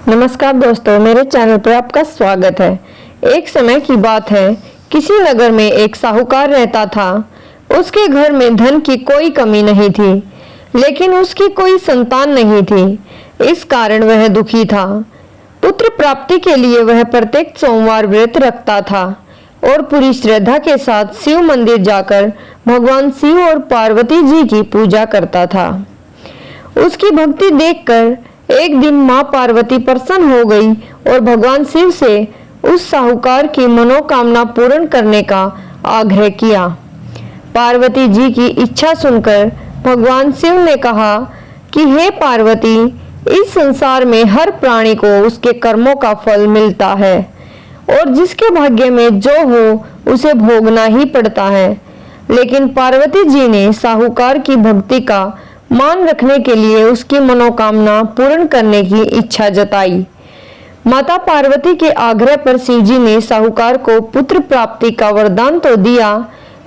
नमस्कार दोस्तों, मेरे चैनल पर आपका स्वागत है। एक समय की बात है, किसी नगर में एक साहूकार रहता था। उसके घर में धन की कोई कमी नहीं थी, लेकिन उसकी कोई संतान नहीं थी। इस कारण वह दुखी था। पुत्र प्राप्ति के लिए वह प्रत्येक सोमवार व्रत रखता था और पूरी श्रद्धा के साथ शिव मंदिर जाकर भगवान शिव और पार्वती जी की पूजा करता था। उसकी भक्ति देखकर एक दिन मां पार्वती प्रसन्न हो गई और भगवान शिव से उस साहूकार की मनोकामना पूर्ण करने का आग्रह किया। पार्वती जी की इच्छा सुनकर भगवान शिव ने कहा कि हे पार्वती, इस संसार में हर प्राणी को उसके कर्मों का फल मिलता है और जिसके भाग्य में जो हो उसे भोगना ही पड़ता है। लेकिन पार्वती जी ने साहूकार की भक्ति का मान रखने के लिए उसकी मनोकामना पूर्ण करने की इच्छा जताई। माता पार्वती के आग्रह पर शिव जी ने साहूकार को पुत्र प्राप्ति का वरदान तो दिया,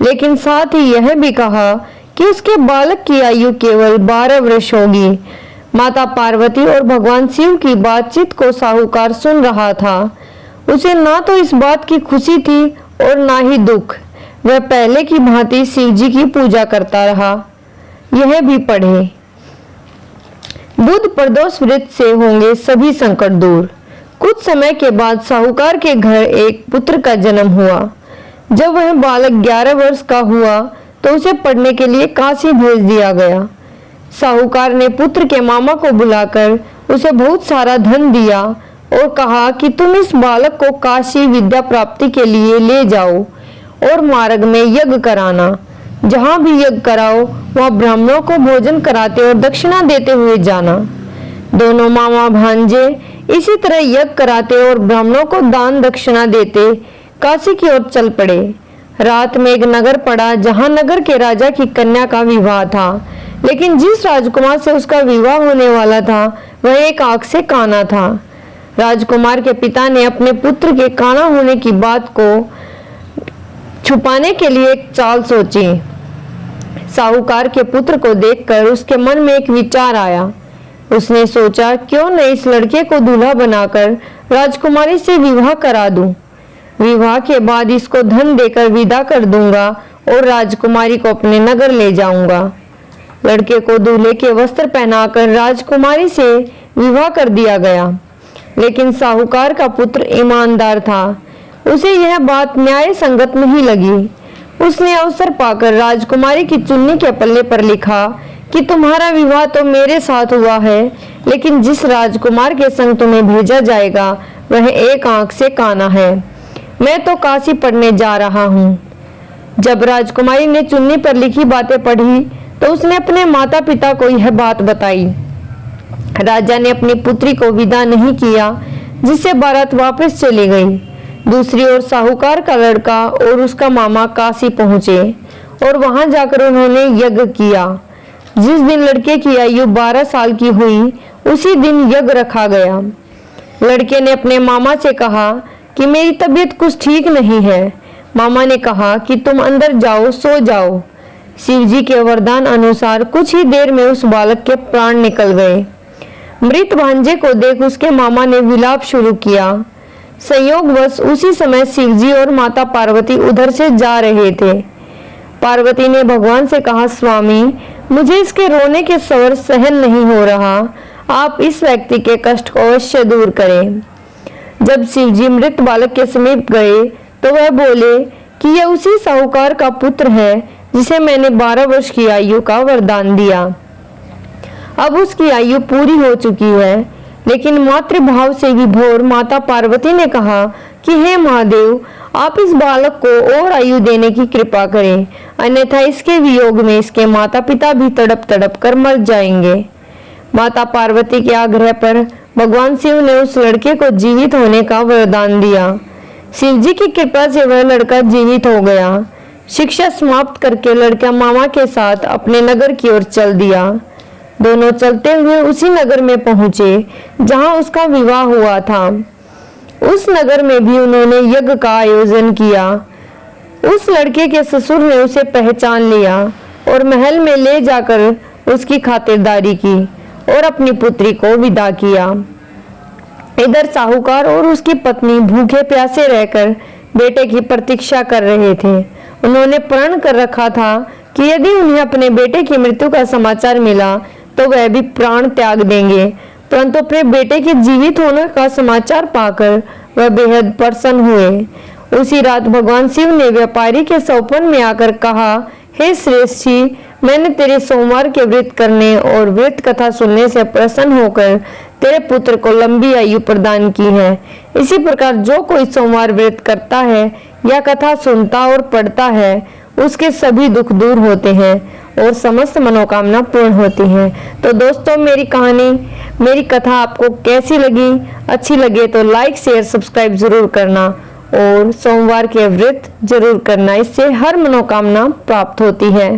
लेकिन साथ ही यह भी कहा कि उसके बालक की आयु केवल 12 वर्ष होगी। माता पार्वती और भगवान शिव की बातचीत को साहूकार सुन रहा था। उसे ना तो इस बात की खुशी थी और ना ही दुख। वह पहले की भांति शिव जी की पूजा करता रहा। यह भी पढ़े, बुध प्रदोष व्रत से होंगे सभी संकट दूर। कुछ समय के बाद साहूकार के घर एक पुत्र का जन्म हुआ। जब वह बालक 11 वर्ष का हुआ तो उसे पढ़ने के लिए काशी भेज दिया गया। साहूकार ने पुत्र के मामा को बुलाकर उसे बहुत सारा धन दिया और कहा कि तुम इस बालक को काशी विद्या प्राप्ति के लिए ले जाओ और मार्ग में यज्ञ कराना। जहां भी यज्ञ कराओ वहां ब्राह्मणों को भोजन कराते और दक्षिणा देते हुए जाना। दोनों मामा भांजे इसी तरह यज्ञ कराते और ब्राह्मणों को दान दक्षिणा देते काशी की ओर चल पड़े। रात में एक नगर पड़ा जहां नगर के राजा की कन्या का विवाह था, लेकिन जिस राजकुमार से उसका विवाह होने वाला था वह एक आंख से काना था। राजकुमार के पिता ने अपने पुत्र के काना होने की बात को छुपाने के लिए एक चाल सोची। साहूकार के पुत्र को देखकर उसके मन में एक विचार आया। उसने सोचा, क्यों न इस लड़के को दूल्हा बनाकर राजकुमारी से विवाह करा दूं। विवाह के बाद इसको धन देकर विदा कर दूंगा और राजकुमारी को अपने नगर ले जाऊंगा। लड़के को दूल्हे के वस्त्र पहनाकर राजकुमारी से विवाह कर दिया गया, लेकिन साहूकार का पुत्र ईमानदार था। उसे यह बात न्याय संगत नहीं लगी। उसने अवसर पाकर राजकुमारी की चुन्नी के पल्ले पर लिखा कि तुम्हारा विवाह तो मेरे साथ हुआ है, लेकिन जिस राजकुमार के संग तुम्हें भेजा जाएगा वह एक आंख से काना है। मैं तो काशी पढ़ने जा रहा हूँ। जब राजकुमारी ने चुन्नी पर लिखी बातें पढ़ी तो उसने अपने माता पिता को यह बात बताई। राजा ने अपनी पुत्री को विदा नहीं किया, जिससे बारात वापस चली गई। दूसरी ओर साहूकार का लड़का और उसका मामा काशी पहुंचे और वहां जाकर उन्होंने यज्ञ किया। जिस दिन लड़के की आयु 12 साल की हुई उसी दिन यज्ञ रखा गया। लड़के ने अपने मामा से कहा कि मेरी तबीयत कुछ ठीक नहीं है। मामा ने कहा कि तुम अंदर जाओ, सो जाओ। शिव जी के वरदान अनुसार कुछ ही देर में उस बालक के प्राण निकल गए। मृत भांजे को देख उसके मामा ने विलाप शुरू किया। संयोगवश उसी समय शिव जी और माता पार्वती उधर से जा रहे थे। पार्वती ने भगवान से कहा, स्वामी, मुझे इसके रोने के स्वर सहन नहीं हो रहा। आप इस व्यक्ति के कष्ट को अवश्य दूर करें। जब शिव जी मृत बालक के समीप गए तो वह बोले कि यह उसी साहूकार का पुत्र है जिसे मैंने 12 वर्ष की आयु का वरदान दिया। अब उसकी आयु पूरी हो चुकी है, लेकिन मातृभाव से विभोर माता पार्वती ने कहा कि हे महादेव, आप इस बालक को और आयु देने की कृपा करें, अन्यथा इसके वियोग में इसके माता पिता भी तड़प तड़प कर मर जाएंगे। माता पार्वती के आग्रह पर भगवान शिव ने उस लड़के को जीवित होने का वरदान दिया। शिव जी की कृपा से वह लड़का जीवित हो गया। शिक्षा समाप्त करके लड़का मामा के साथ अपने नगर की ओर चल दिया। दोनों चलते हुए उसी नगर में पहुंचे जहां उसका विवाह हुआ था। उस नगर में भी उन्होंने यज्ञ का आयोजन किया। उस लड़के के ससुर ने उसे पहचान लिया और महल में ले जाकर उसकी खातिरदारी की और अपनी पुत्री को विदा किया। इधर साहूकार और उसकी पत्नी भूखे प्यासे रहकर बेटे की प्रतीक्षा कर रहे थे। उन्होंने प्रण कर रखा था कि यदि उन्हें अपने बेटे की मृत्यु का समाचार मिला तो वह भी प्राण त्याग देंगे, परंतु अपने बेटे के जीवित होने का समाचार पाकर वह बेहद प्रसन्न हुए। उसी रात भगवान शिव ने व्यापारी के सौपन में आकर कहा, हे श्रेष्ठ जी, मैंने तेरे सोमवार के व्रत करने और व्रत कथा सुनने से प्रसन्न होकर तेरे पुत्र को लंबी आयु प्रदान की है। इसी प्रकार जो कोई सोमवार व्रत करता है या कथा सुनता और पढ़ता है उसके सभी दुख दूर होते हैं और समस्त मनोकामना पूर्ण होती हैं। तो दोस्तों, मेरी कथा आपको कैसी लगी? अच्छी लगे तो लाइक शेयर सब्सक्राइब जरूर करना और सोमवार के व्रत जरूर करना, इससे हर मनोकामना प्राप्त होती है।